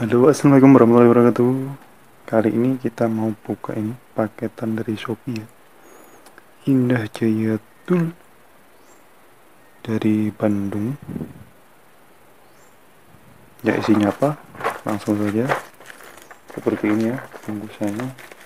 Halo, assalamualaikum warahmatullahi wabarakatuh. Kali ini kita mau buka ini paketan dari Shopee ya. Indah Jaya Tool dari Bandung. Ya, isinya apa? Langsung saja. Seperti ini ya bungkusannya.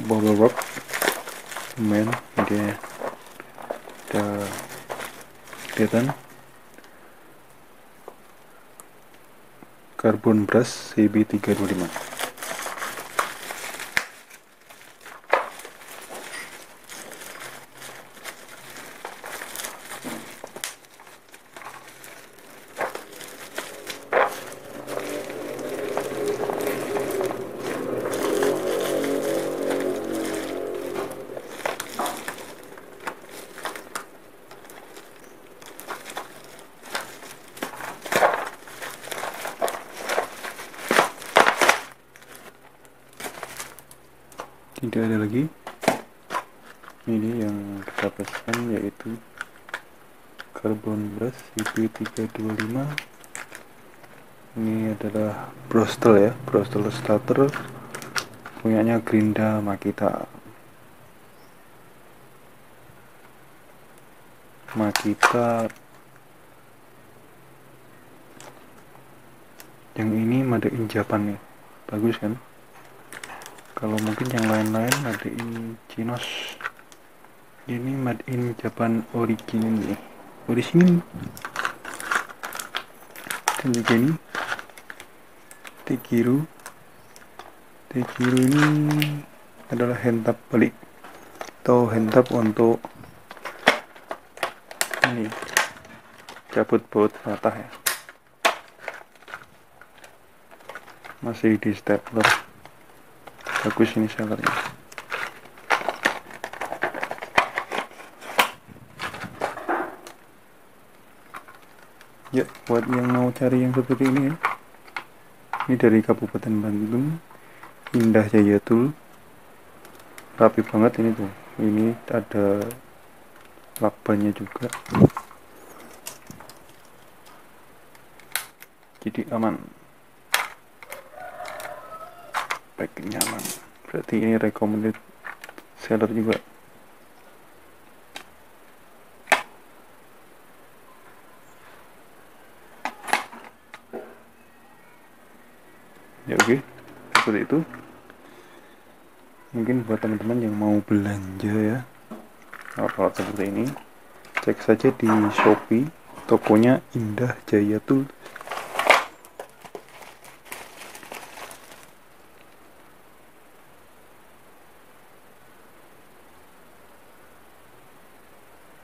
Bubble wrap, kemudian dia ada kelihatan karbon brush CB325. Tidak ada lagi. Ini yang kita pesan yaitu karbon brush CB325. Ini adalah brostel ya, brostel starter punyanya Gerinda Makita. Yang ini made in Japan nih, bagus kan? Kalau mungkin yang lain-lain made in Chinos, ini made in Japan original nih, original. Dan juga ini Tekiru ini adalah handtap balik atau handtap untuk ini cabut baut patah ya, masih di stapler. Bagus ini sellernya. Ya, buat yang mau cari yang seperti ini ya, ini dari Kabupaten Bandung, Indah Jaya Tool. Rapi banget ini tuh. Ini ada lakbannya juga, jadi aman, packingnya aman. Berarti ini recommended seller juga. Ya oke, seperti itu. Mungkin buat teman-teman yang mau belanja ya alat seperti ini, cek saja di Shopee, tokonya Indah Jaya Tool.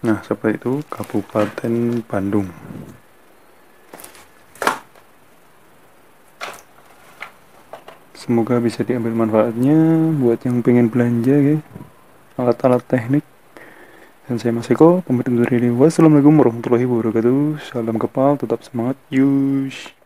Nah, seperti itu Kabupaten Bandung. Semoga bisa diambil manfaatnya buat yang pengen belanja ya, alat-alat teknik. Dan saya Mas Eko, pamit undur diri. Wassalamualaikum warahmatullahi wabarakatuh. Salam kepal, tetap semangat. Yush.